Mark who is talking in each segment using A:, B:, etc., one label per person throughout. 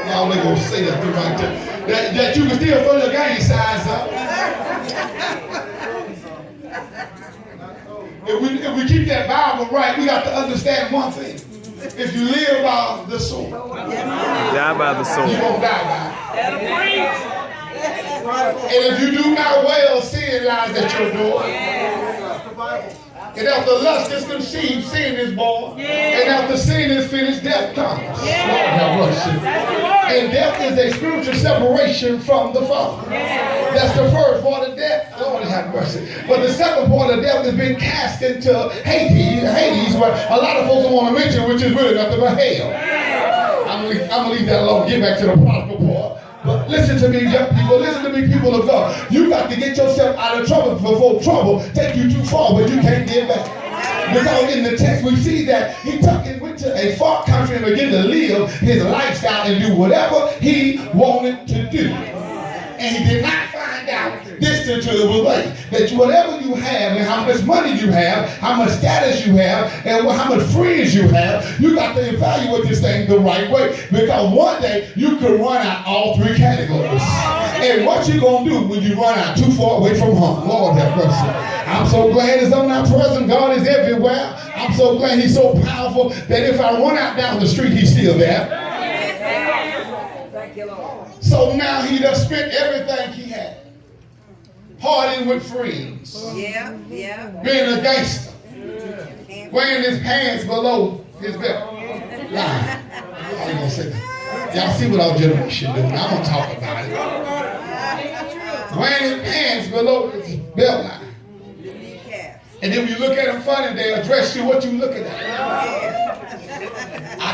A: Y'all ain't gonna say that right there. That you can still throw your gang signs up. If we keep that Bible right, we got to understand one thing. If you live by the sword,
B: Die by the sword.
A: you won't die by it. And if you do not well, sin lies at your door. And after lust is conceived, sin is born. And after sin is finished, death comes. Lord have mercy. And death is a spiritual separation from the Father. That's the first part of death. Lord have mercy. But the second part of death has been cast into Hades, where a lot of folks don't want to mention, which is really nothing but hell. I'm going to leave that alone. Get back to the prodigal part. But listen to me, young people. Listen to me, people of God. You got to get yourself out of trouble before trouble take you too far, but you can't get back. Because in the text we see that he went to a far country and began to live his lifestyle and do whatever he wanted to do. And he did not find out this until it was late. That whatever you have and how much money you have, how much status you have, and how much friends you have, you got to evaluate this thing the right way. Because one day you could run out all three categories. And what you gonna do when you run out too far away from home? Lord have mercy. I'm so glad it's omnipresent. God is everywhere. I'm so glad he's so powerful that if I run out down the street, he's still there. So now he done spent everything he had. Partying with friends. Being a gangster. Wearing his pants below his belt. Lying. I ain't gonna say that. Y'all see what our generation doing. I'm gonna talk about it. Wearing his pants below his belt line. And then when you look at them funny, they address you what you looking at.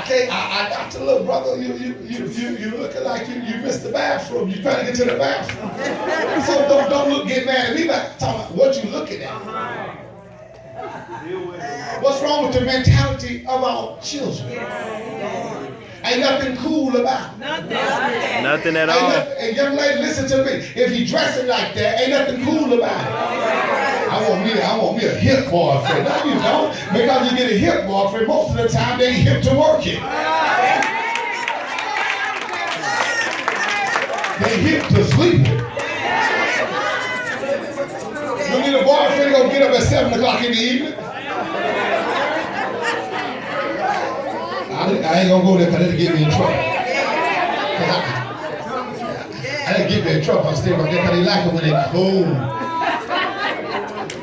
A: I got to look, brother. You looking like you missed the bathroom. You trying to get to the bathroom. So don't get mad at me about talking about what you looking at. What's wrong with the mentality of our children? Ain't nothing cool about it.
B: Nothing at all.
A: And young lady, listen to me. If he dressing like that, ain't nothing cool about it. I want me a hip boyfriend. No, you don't. Because you get a hip boyfriend, most of the time they ain't hip to working. They hip to sleeping. You need a boyfriend gonna get up at 7 o'clock in the evening. I ain't gonna go there because that'll get me in trouble. That'll get me in trouble. I stay right there because they like it when they cool.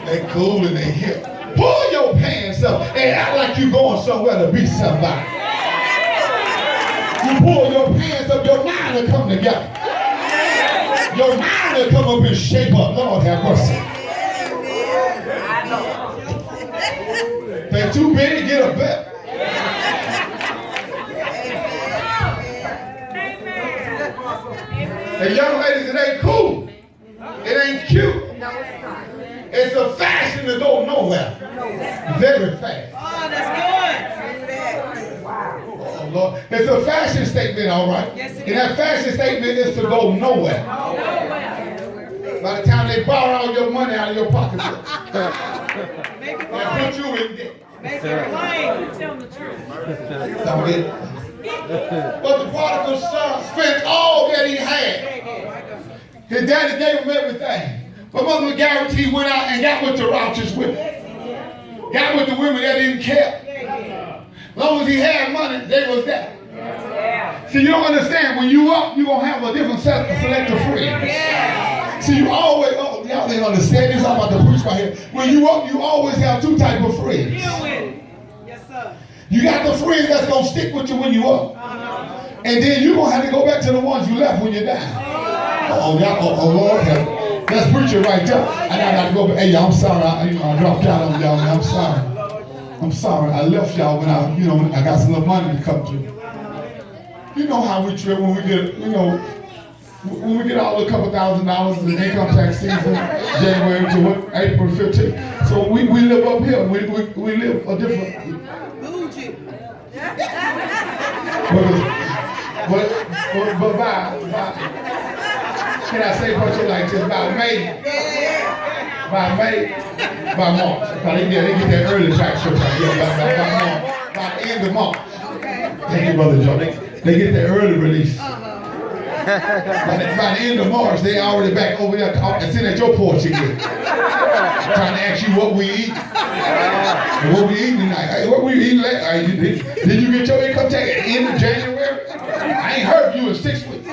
A: They cool and they hip. Pull your pants up and act like you going somewhere to be somebody. You pull your pants up, your mind will come together. Your mind will come up and shape up. Lord have mercy. They're too big to get a belt. And young ladies, it ain't cool. It ain't cute. It's a fashion to go nowhere. Very fast.
C: Oh, that's good.
A: Oh, Lord. It's a fashion statement, all right. And that fashion statement is to go nowhere. By the time they borrow all your money out of your pocket, they put you in debt.
C: Make it plain. Tell them the truth.
A: Don't get it. But the prodigal son spent all that he had. His daddy gave him everything. But Mother guarantee went out and got with the righteous women. Got with the women that didn't care. As long as he had money, they was there. See, you don't understand. When you up, you're going to have a different set of selective friends. See, you always, oh, y'all didn't understand this. I'm about to preach right here. When you up, you always have two types of friends.
C: Yes, sir.
A: You got the friends that's going to stick with you when you up. And then you're going to have to go back to the ones you left when you're down. Oh, Lord, that's preaching right there. And I got to go back. Hey, y'all, I'm sorry. I dropped out on y'all. I'm sorry. I'm sorry. I left y'all when I got some little money to come to. You know how we trip when we get, when we get all a couple $1,000 in income tax season, January to April 15th. So we live up here. We live a different. But by can I say what you like this? By March. Because they get that early tax return. By the end of March. Thank you, Brother Joe. They get their early release. By the end of March, they already back over there and sitting at your porch again. Trying to ask you what we eat. And what we eating tonight. Hey, what we eating last? Did you get your income tax at the end of January? I ain't heard from you in 6 weeks.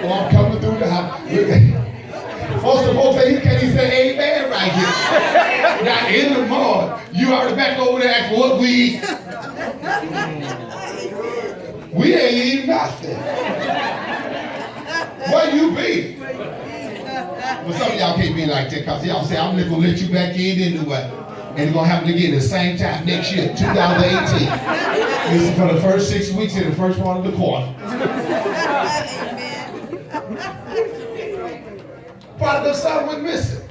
A: Well, I'm coming through the house. Most of the folks say he can't even say amen right here. Now, in the morning, you already back over there asking what we eat. We ain't eating nothing. Where you be? Well, some of y'all can't be like that because y'all say, I'm just going to let you back in anyway. And it's going to happen again the same time next year, 2018. This is for the first 6 weeks in the first one of the quarter. Prodigal son went missing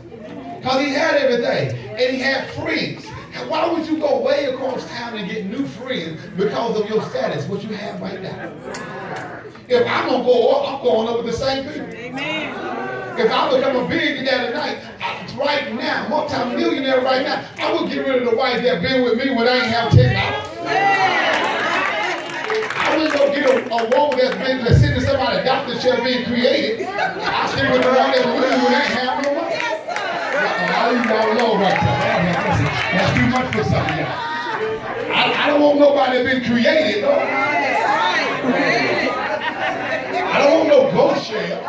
A: because he had everything and he had friends. Why would you go way across town and get new friends because of your status, what you have right now? If I'm going to go up, I'm going up with the same people.
C: Amen.
A: If I become a billionaire tonight, right now, multi-millionaire right now, I would get rid of the wife that been with me when I ain't have $10. I wouldn't go get a woman that's sitting in somebody's doctor chair being created. I stick with the one that was with me when I ain't have no money. I leave y'all alone right there. That's too much for some of y'all. I don't want nobody that's been created. No. I don't want no ghost share.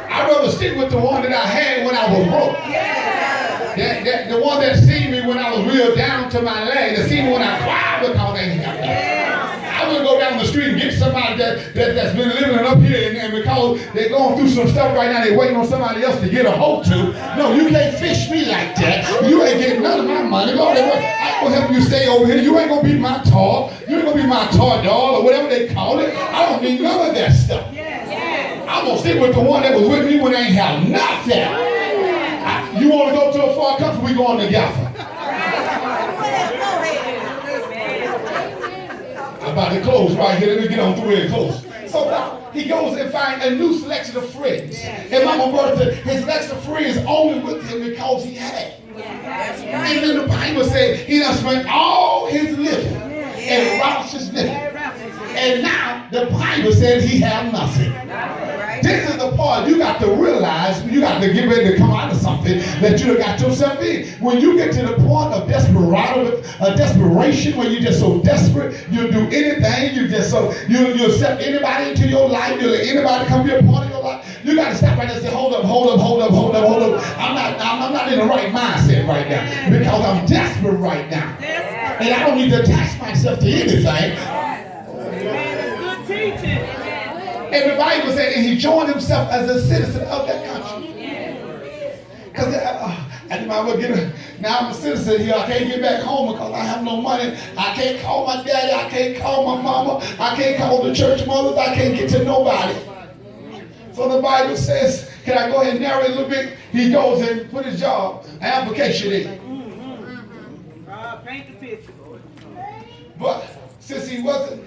A: I'd rather stick with the one that I had when I was broke. The one that seen me when I was real down to my legs, that seen me when I cried because they didn't have that. I wouldn't go down the street and get somebody that's been living up here and because they're going through some stuff right now, they're waiting on somebody else to get a hold to. No, you can't fish me like that. You ain't getting none of my money. Lord, I'm going to help you stay over here. You ain't going to be my toy. You ain't going to be my toy doll or whatever they call it. I don't need none of that stuff. I'm going to stick with the one that was with me when they ain't have nothing. You want to go to a far country, we going together. I'm about to close right here. Let me get on through here and close. So he goes and finds a new selection of friends. And Mama Bertha, his selection of friends only with him because he had. And then the Bible said he done spent all his living and righteous living. And now the Bible says he had nothing. This is the part you got to realize, you got to get ready to come out of something that you got yourself in. When you get to the point of desperation, when you're just so desperate, you'll do anything, you'll accept anybody into your life, you'll let anybody come be a part of your life. You got to stop right there and say, hold up. I'm not in the right mindset right now because I'm desperate right now. And I don't need to attach myself to anything.
C: Good teaching.
A: And the Bible said, and he joined himself as a citizen of that country. Because now I'm a citizen here. I can't get back home because I have no money. I can't call my daddy. I can't call my mama. I can't call the church mothers. I can't get to nobody. So the Bible says, can I go ahead and narrate a little bit? He goes and put his job application in.
C: Paint the picture.
A: But since he wasn't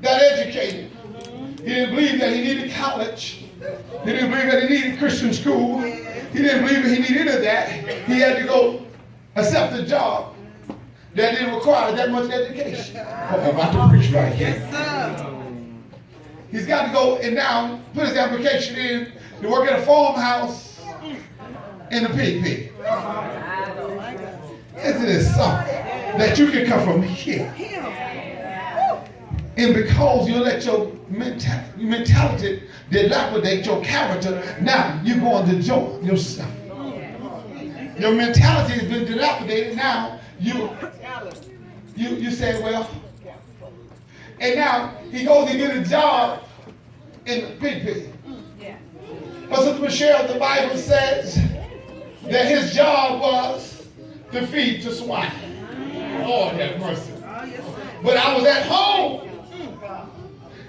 A: that educated, he didn't believe that he needed college. He didn't believe that he needed Christian school. He didn't believe that he needed any of that. He had to go accept a job that didn't require that much education. I'm about to preach right here.
C: Yes, sir.
A: He's got to go and now put his application in to work at a farmhouse in the pig pen. Isn't it something that you can come from here? And because you let your mentality dilapidate your character, now you're going to join yourself. Your mentality has been dilapidated. Now you say, well, and now he goes and get a job in the pig pen. But Sister Michelle, the Bible says that his job was to feed the swine. Lord have mercy. But I was at home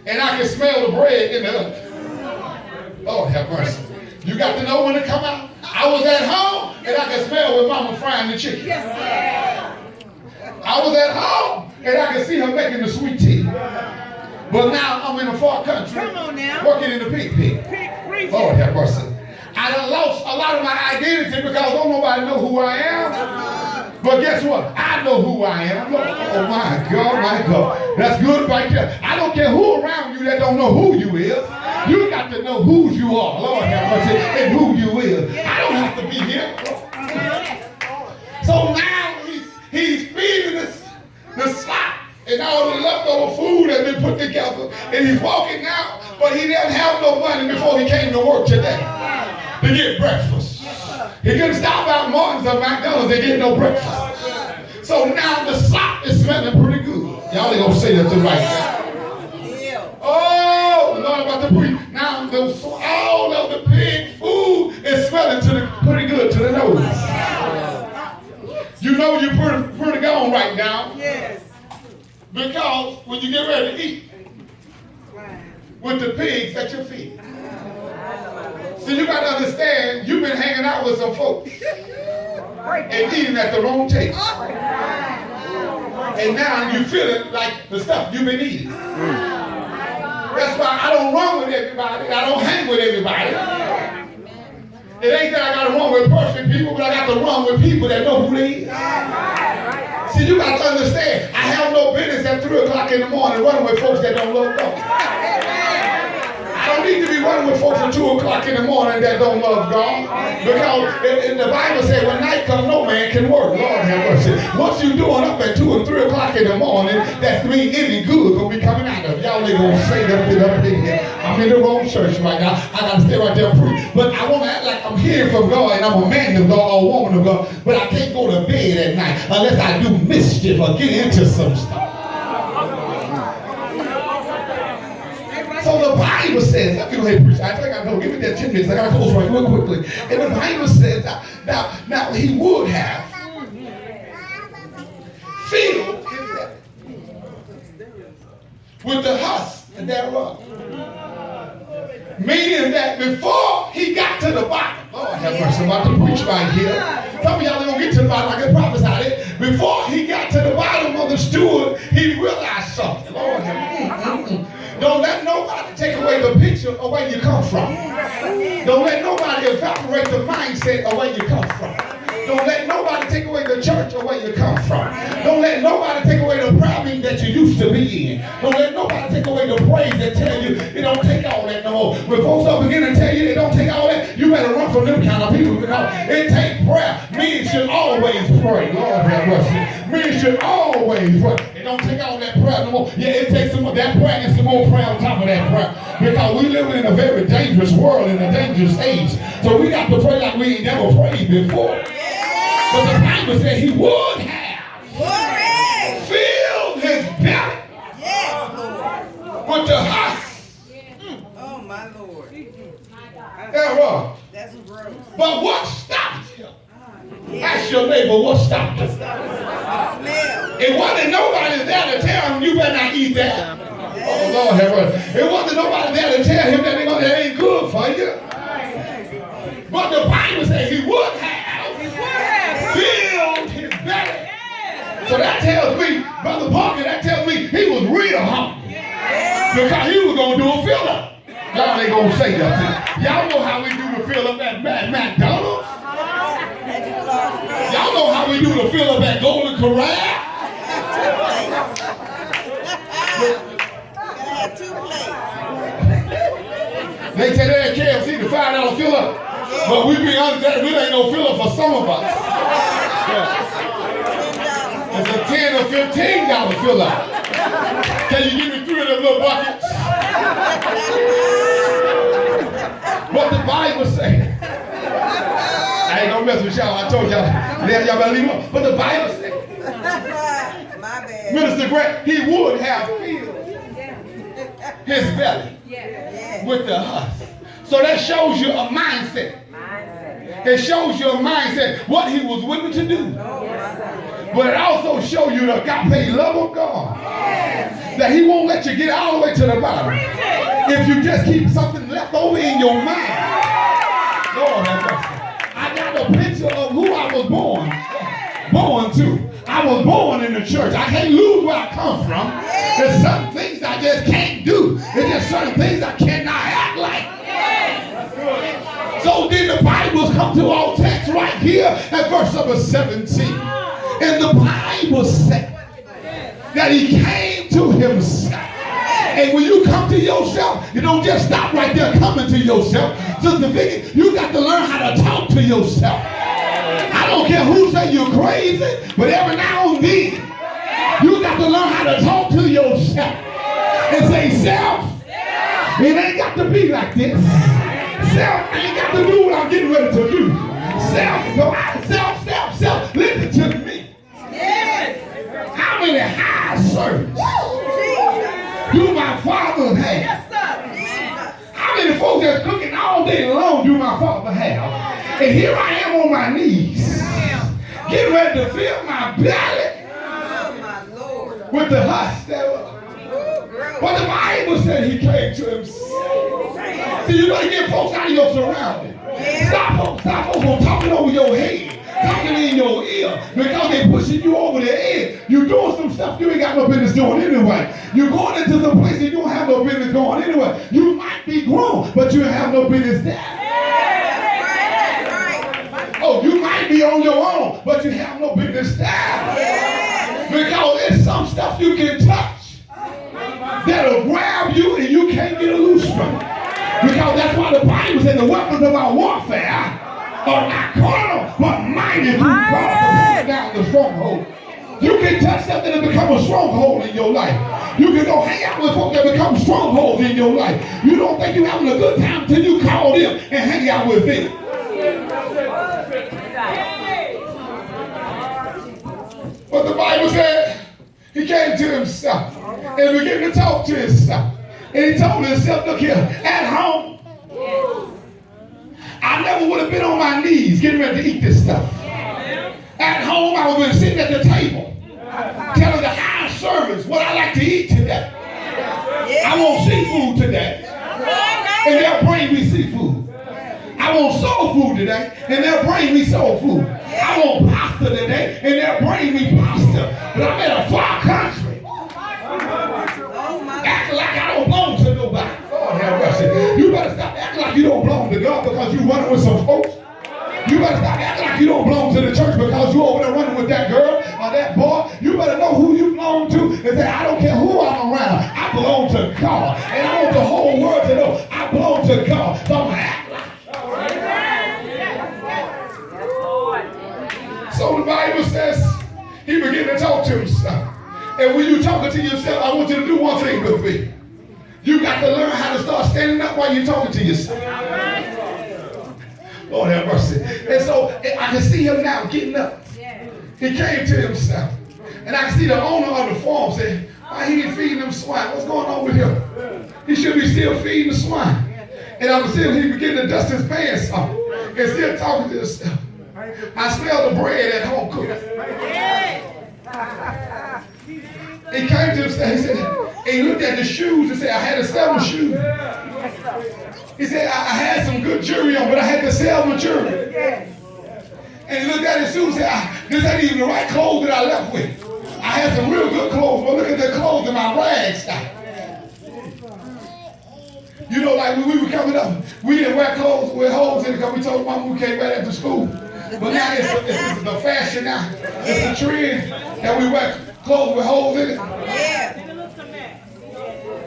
A: and I could smell the bread in the oven. Lord have mercy. You got to know when to come out. I was at home and I could smell when Mama frying the chicken.
C: Yes,
A: I was at home and I could see her making the sweet tea. But now I'm in a far country working in the pig pen. Lord have mercy. I done lost a lot of my identity because don't nobody know who I am. But guess what? I know who I am. Oh my God, my God. That's good right there. I don't care who around you that don't know who you is. You got to know who you are. Lord have mercy. And who you is. I don't have to be here. So now he's feeding the slop and all the leftover food has been put together. And he's walking out, but he didn't have no money before he came to work today to get breakfast. He couldn't stop out Martin's or McDonald's and get no breakfast. So now the slop is smelling pretty good. Y'all ain't gonna say that to right now. Oh, Lord, about to preach. Now all of the pig food is smelling pretty good to the nose. You know you're pretty gone right now.
C: Yes.
A: Because when you get ready to eat with the pigs at your feet. So you got to understand, you've been hanging out with some folks and eating at the wrong table. And now you feeling like the stuff you've been eating. That's why I don't run with everybody. I don't hang with everybody. It ain't that I got to run with perfect people, but I got to run with people that know who they is. See, you got to understand, I have no business at 3 o'clock in the morning running with folks that don't love God. I don't need to be running with folks at 2 o'clock in the morning that don't love God. Because the Bible says when night comes, no man can work. Lord have mercy. What you doing up at 2 and 3 o'clock in the morning, that means any good gonna be coming out of. Y'all ain't gonna say that up in here. I'm in the wrong church right now. I gotta stay right there and preach. But I wanna act like I'm hearing from God and I'm a man of God or a woman of God. But I can't go to bed at night unless I do mischief or get into some stuff. So the Bible says, let me go ahead and preach. I think I know. Give me that 10 minutes. I got to close right real quickly. And the Bible says, now he would have filled with the husk thereof. Meaning that before he got to the bottom, Lord have mercy, I'm about to preach right here. Some of y'all ain't going to get to the bottom. I can prophesy it. Before he got to the bottom of the stool, he realized something. Lord have mercy. Don't let nobody take away the picture of where you come from. Don't let nobody evaporate the mindset of where you come from. Don't let nobody take away the church of where you come from. Don't let nobody take away the prayer meeting that you used to be in. Don't let nobody take away the praise that tell you it don't take all that no more. When folks up begin to tell you it don't take all that, you better run from them kind of people because it takes prayer. Men should always pray. Lord have mercy. Men should always pray. It don't take all that prayer no more. Yeah, it takes some of that prayer and some more prayer on top of that prayer. Because we live in a very dangerous world, in a dangerous age. So we got to pray like we ain't never prayed before. But the Bible said he would have filled his belly with the husk.
C: Oh my Lord.
A: Thereof.
C: That's gross.
A: But what stopped him? Ask your neighbor what stopped him.
C: Smell.
A: It wasn't nobody there to tell him you better not eat that. Oh Lord have mercy. It wasn't nobody there to tell him that ain't good for you. But the Bible said he would have filled his belly. So that tells me, Brother Parker, that tells me he was real hungry. Because he was going to do a fill up. Y'all ain't going to say nothing. Y'all know how we do the fill up at McDonald's? Y'all know how we do the fill up at Golden Corral? They say they at KFC the $5 fill up. But we be honest, that really ain't no fill up for some of us. It's a $10 or $15 fill up. Can you give me 3 of them little buckets? What the Bible say? I ain't gonna mess with y'all. I told y'all better leave them. But the Bible say,
C: My bad.
A: Minister Grant, he would have filled his belly with the husk. So that shows you a mindset. It shows you a mindset, what he was willing to do. But it also shows you the agape love of God. That he won't let you get all the way to the bottom. If you just keep something left over in your mind. Lord have mercy. I got a picture of who I was born to. I was born in the church. I can't lose where I come from. There's some things I just can't do. There's just certain things I cannot act like. So then the Bible's come to our text right here at verse number 17. And the Bible said that he came to himself. And when you come to yourself, you don't just stop right there coming to yourself. Sister Vicky, you got to learn how to talk to yourself. I don't care who say you're crazy, but every now and then, you got to learn how to talk to yourself and say, self, it ain't got to be like this. Self ain't got to do what I'm getting ready to do. Self, listen to me. How many high servants do my father have? How many folks that's cooking all day long do my father have? And here I am on my knees, getting ready to fill my belly with the husk thereof. But the Bible said he came to himself. See, you got to get folks out of your surroundings. Stop folks from talking over your head, talking in your ear, because they're pushing you over the edge. You're doing some stuff you ain't got no business doing anyway. You're going into some places you don't have no business going anyway. You might be grown, but you have no business there. Oh, you might be on your own, but you have no business there. Because there's some stuff you can touch that'll grab you and you can't get loose from it. Because that's why the Bible said the weapons of our warfare are not carnal, but mighty through God to pull down the stronghold. You can touch something that become a stronghold in your life. You can go hang out with folks that become strongholds in your life. You don't think you're having a good time until you call them and hang out with them. But the Bible said he came to himself and began to talk to himself. And he told himself, look here, at home, I never would have been on my knees getting ready to eat this stuff. At home, I would have been sitting at the table telling the high servants what I like to eat today. I want seafood today, and they'll bring me seafood. I want soul food today, and they'll bring me soul food. I want pasta today, and they'll bring me pasta. But I'm in a far country. Acting like I don't belong to nobody. Lord have mercy. You better stop acting like you don't belong to God because you're running with some folks. You better stop acting like you don't belong to the church because you're over there running with that girl or that boy. You better know who you belong to and say, I don't care who I'm around. I belong to God. And I want the whole world to know I belong to God. So I'm act like. So the Bible says he began to talk to himself. And when you're talking to yourself, I want you to do one thing with me. You got to learn how to start standing up while you're talking to yourself. Lord have mercy. And so I can see him now getting up. He came to himself. And I can see the owner of the farm saying, why he ain't feeding them swine? What's going on with him? He should be still feeding the swine. And I was seeing he began to dust his pants off and still talking to himself. I smell the bread at home cooking. He came to himself, he said, and he looked at the shoes and said, I had to sell my shoes. He said, I had some good jewelry on, but I had to sell my jewelry. And he looked at his shoes and said, this ain't even the right clothes that I left with. I had some real good clothes, but look at the clothes in my rags stock. You know, like when we were coming up, we didn't wear clothes with holes in it because we told Mom we can't wear that to school. But now it's the fashion now. It's the trend that we wear clothes with holes in it.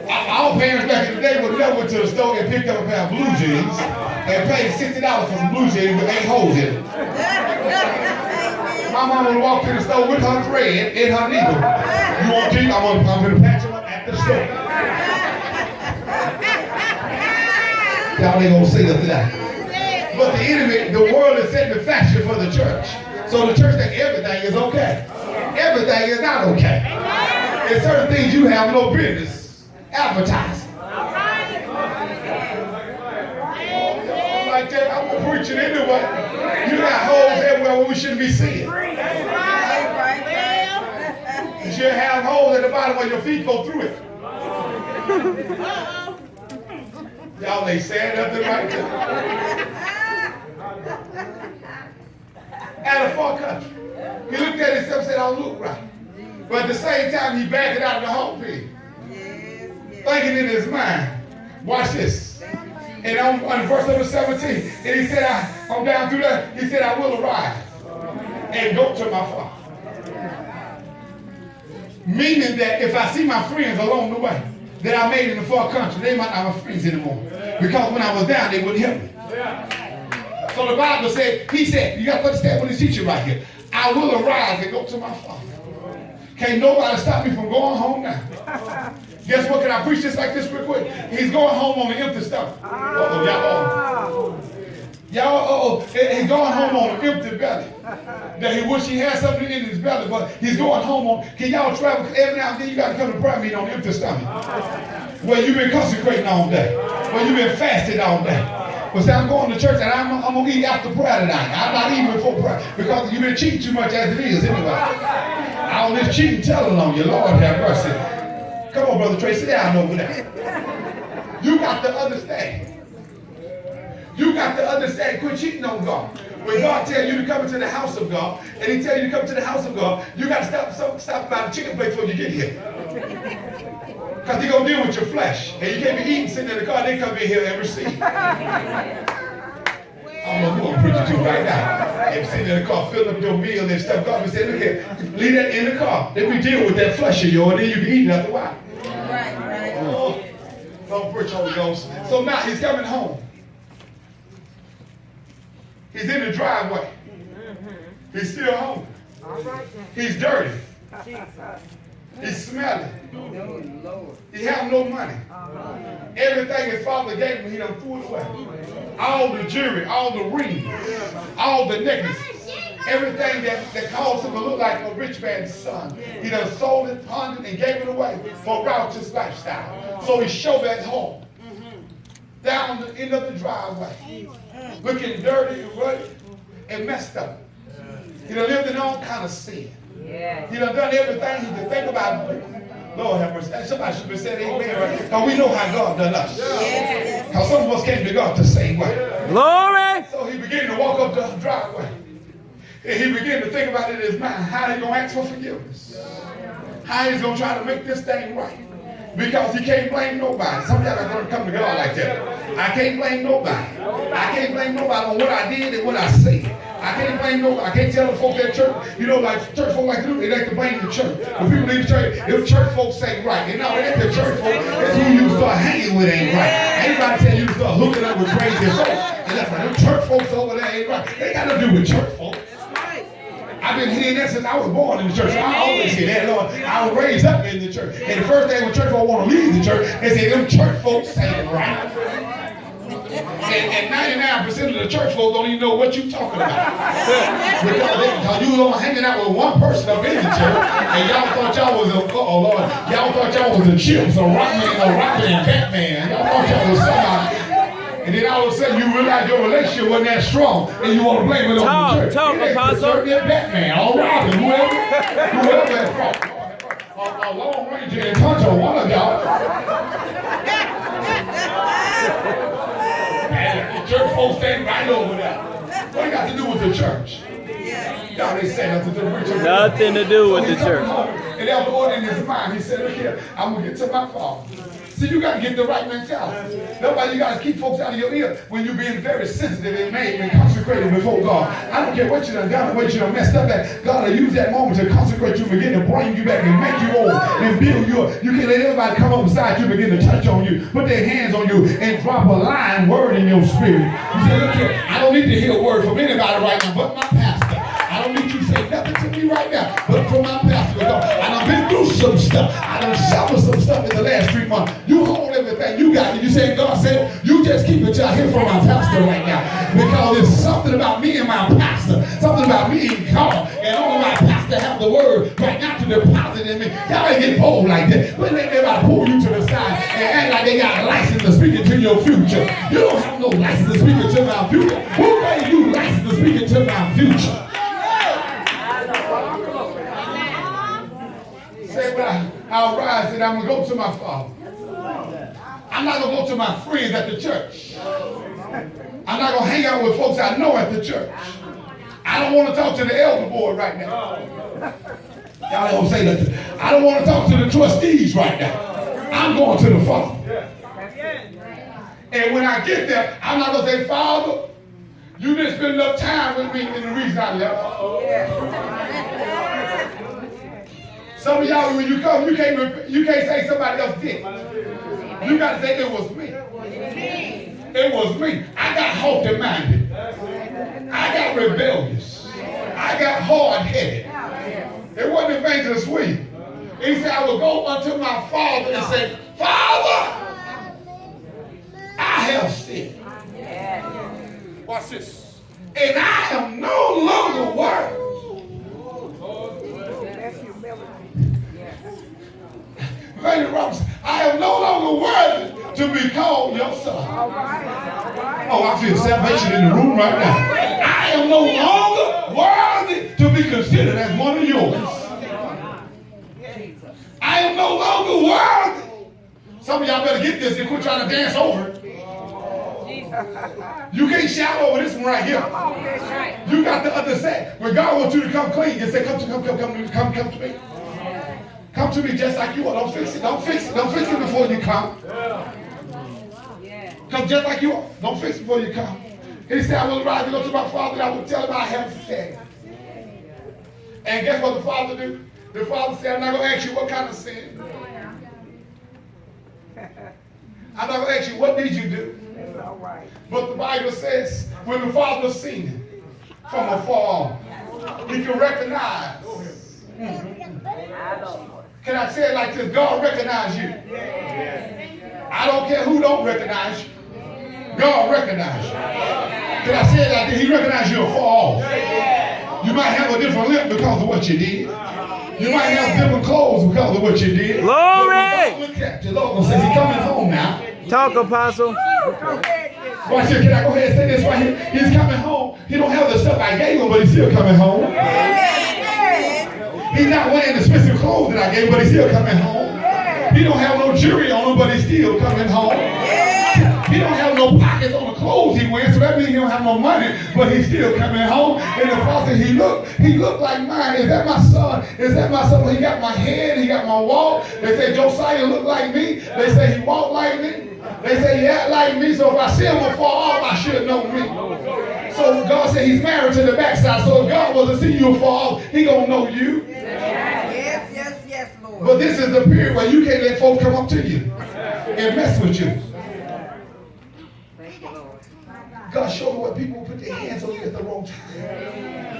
A: Our parents back in the day would never went to the store and picked up a pair of blue jeans and paid $60 for some blue jeans with 8 holes in it. My mom would walk to the store with her thread in her needle. You want jeans? I'm going to patch them up at the store. Y'all ain't going to say nothing now. But the enemy, the world is setting the fashion for the church. So the church thinks everything is okay. Everything is not okay. There's certain things you have no business advertising. Like that, I'm going to preach it anyway. You got holes everywhere where we shouldn't be seeing. You should have holes at the bottom where your feet go through it. Y'all ain't saying nothing right there. At a far country. He looked at himself and said, I don't look right. But at the same time, he backed it out of the whole pig. Thinking in his mind, watch this. And on verse number 17, and he said, I'm down through that. He said, I will arise and go to my Father. Meaning that if I see my friends along the way that I made in the far country, they might not be my friends anymore. Because when I was down, they wouldn't help me. So the Bible said, he said, you got to understand what he's teaching right here. I will arise and go to my Father. Can't nobody stop me from going home now. Guess what? Can I preach this like this real quick? He's going home on an empty stomach. Y'all, he's going home on an empty belly. That he wish he had something in his belly, but he's going home on. Can y'all travel? Every now and then you got to come to prayer meeting on an empty stomach. Well, you've been consecrating all day. Well, you've been fasting all day. But say, I'm going to church and I'm going to eat after prayer tonight. I'm not eating before prayer because you've been cheating too much as it is anyway. All this cheating telling on you. Lord have mercy. Come on, Brother Trey, sit down over there. You got to understand. You got to understand. Quit cheating on God. When God tells you to come into the house of God, and he tells you to come to the house of God, you got to stop by the chicken plate before you get here. Because he's going to deal with your flesh. And you can't be eating sitting in the car, they come in here and receive. I don't know who I'm preaching to right now. If sitting in the car, filling up your meal and stuff, God will say, look here, leave that in the car. Then we deal with that flesh of yours, and then you can eat it after a while.
C: Right.
A: Oh, don't preach, Holy Ghost. So now he's coming home. He's in the driveway. He's still home. He's dirty. He's smelly. He have no money. Everything his father gave him, he done threw it away. All the jewelry, all the rings, all the necklaces, everything that caused him to look like a rich man's son. He done sold it, pawned it, and gave it away for a righteous lifestyle. So he showed at home. Down the end of the driveway. Looking dirty and ruddy and messed up. He done lived in all kind of sin. He done everything he could think about doing. Lord have mercy. Somebody should have said amen right here. Because we know how God done us. Because some of us came to God the same way.
B: Glory!
A: So he began to walk up the driveway. And he began to think about it in his mind. How he's going to ask for forgiveness. How he's going to try to make this thing right. Because he can't blame nobody. Some of y'all are going to come to God like that. I can't blame nobody. I can't blame nobody on what I did and what I said. I can't blame nobody. I can't tell the folks at church, like church folks like to do, they like to blame the church. When people leave the church, if church folks ain't right. And now it ain't the church folks, it's who you start hanging with ain't right. Anybody tell you to start hooking up with crazy folks. And that's right, them church folks over there ain't right. They got to do with church folks. I've been hearing that since I was born in the church. I always hear that, Lord. I was raised up in the church. And the first thing when church folks want to leave the church, they say them church folks ain't right. And 99% of the church folks don't even know what you're talking about. Because you were hanging out with one person up in the church, and y'all thought y'all was y'all thought y'all was a Chips, a Robin and Batman. Y'all thought y'all was somebody. And then all of a sudden you realize your relationship wasn't that strong, and you want to blame it on the church.
B: Talk, Apostle.
A: Batman, or Robin, whoever at fault. A Lone Ranger and Tonto, one of y'all. And the church folks stand right over there. What it got to do with the church? Y'all ain't saying nothing to the preacher.
B: Nothing to do with the church.
A: And that was order in his mind. He said, look here, I'm going to get to my Father. See, you got to get the right mentality. That's why you got to keep folks out of your ear when you're being very sensitive and made and consecrated before God. I don't care what you done done or what you done messed up at. God will use that moment to consecrate you, begin to bring you back and make you old and build you up. You can let everybody come up beside you, begin to touch on you, put their hands on you, and drop a lying word in your spirit. You say, look here, I don't need to hear a word from anybody right now but my pastor. I don't need you to say nothing to me right now, but from my pastor. I done been through some stuff. I done suffered some stuff in the last 3 months. You hold everything you got, and you say, God said, you just keep it out here from my pastor right now. Because there's something about me and my pastor, something about me and God, and only my pastor have the word right now to deposit in me. Y'all ain't get bold like that. But let everybody pull you to the side and act like they got a license to speak into your future. You don't have no license to speak into my future. Who gave you license to speak into my future? Say, but I'll rise and I'm going to go to my Father. I'm not going to go to my friends at the church. I'm not going to hang out with folks I know at the church. I don't want to talk to the elder board right now. Y'all don't say nothing. I don't want to talk to the trustees right now. I'm going to the Father. And when I get there, I'm not going to say, Father, you didn't spend enough time with me and the reason I left. Some of y'all, when you come, you can't say somebody else did. You got to say it was me. It was me. I got haughty-minded. I got rebellious. I got hard-headed. It wasn't Evangelist William. He said, I will go unto my father and say, Father, I have sinned. Watch this. And I am no longer worthy. Evangelist Robinson, I am no longer worthy to be called your son. Oh, I feel salvation in the room right now. I am no longer worthy to be considered as one of yours. I am no longer worthy. Some of y'all better get this and quit trying to dance over it. You can't shout over this one right here. You got to understand. When God wants you to come clean, you say, come to me. Come to me just like you are. Don't fix it. Don't fix it. Don't fix it before you come. Come just like you are. Don't fix it before you come. He said, I will rise and go to my father and I will tell him I have sinned. And guess what the father do? The father said, I'm not going to ask you what kind of sin. I'm not going to ask you what did you do. But the Bible says when the father seen him from afar, he can recognize. Can I say it like this? God recognizes you. I don't care who don't recognize you. God recognizes you. Can I say it like this? He recognizes you afar off. You might have a different lip because of what you did. You might have different clothes because of what you did.
B: Glory!
A: Look at you. Lord says he's coming home now.
B: Talk, Apostle.
A: Watch here. Can I go ahead and say this right here? He's coming home. He don't have the stuff I gave him, but he's still coming home. He's not wearing the expensive clothes that I gave him, but he's still coming home. He don't have no jewelry on him, but he's still coming home. He don't have no pockets on the clothes he wears, so that means he don't have no money, but he's still coming home. And the father said, he looked like mine. Is that my son? Is that my son? He got my head, he got my walk. They say Josiah looked like me. They say he walked like me. They say he act like me, so if I see him afar off, I should know me. So God said he's married to the backside, so if God was to see you afar off, he gonna know you.
C: Yes, Lord.
A: But this is the period where you can't let folks come up to you and mess with you. God showed me what people put their hands on you at the wrong time.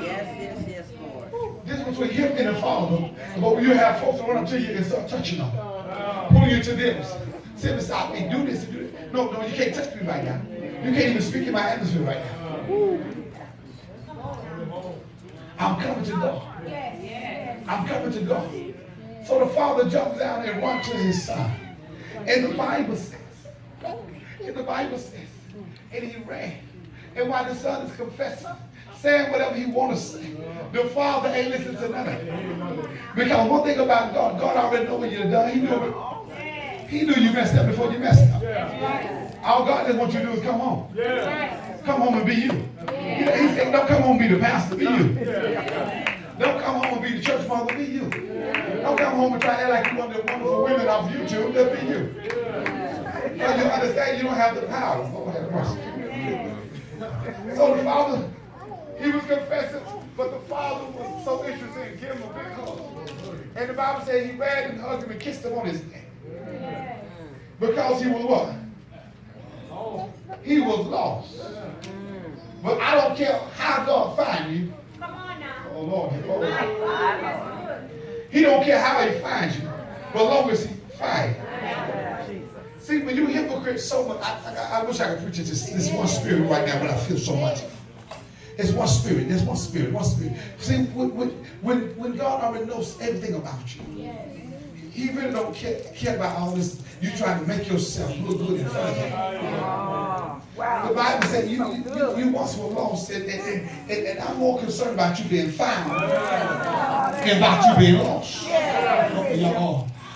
C: Yes, Lord.
A: This was with him and the father. But when you have folks that run up to you and start touching them, pulling you to them, sit beside me, do this and do that. No, you can't touch me right now. You can't even speak in my atmosphere right now. I'm coming to God. I'm coming to God. So the father jumped down and ran to his son. And the Bible says, and he ran. And while the son is confessing, saying whatever he wants to say, the father ain't listening to nothing. Because one thing about God, God already know what you've done. He knew you messed up before you messed up. All God just wants you to do is come home. Come home and be you. He said, don't come home and be the pastor, be you. Don't come home and be the church mother, be you. Don't come home and try to act like you one of the wonderful women off YouTube, just be you. But you understand you don't have the power. Lord have mercy. So the father, he was confessing, but the father was so interested in giving him a big hug. And the Bible said he ran and hugged him and kissed him on his neck. Because he was what? He was lost. But I don't care how God find you. Oh Lord. He don't care how he finds you, but long as he finds you. See, when you hypocrites so much, I wish I could preach it this one spirit right now, but I feel so much. It's one spirit. There's one spirit. One spirit. See, when God already knows everything about you, He really don't care about all this. You trying to make yourself look good in front of Him. Wow. The Bible said you once were lost, and I'm more concerned about you being found than about you being lost.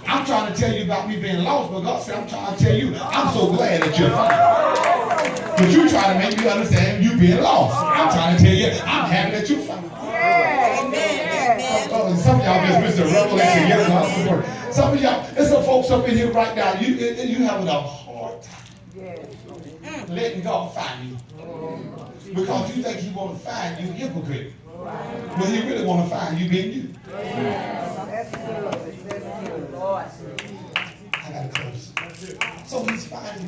A: I'm trying to tell you about me being lost, but God said I'm trying to tell you I'm so glad that you're found. But you try to make me understand you being lost. I'm trying to tell you I'm happy that you're found. Some of y'all just missed the revelation. Some of y'all, there's some folks up in here right now. You having a hard time. Letting God find you. Because you think he want to find you hypocrite. But he really want to find you being you.
C: That's good. That's good. Lord.
A: I gotta close. So he's finding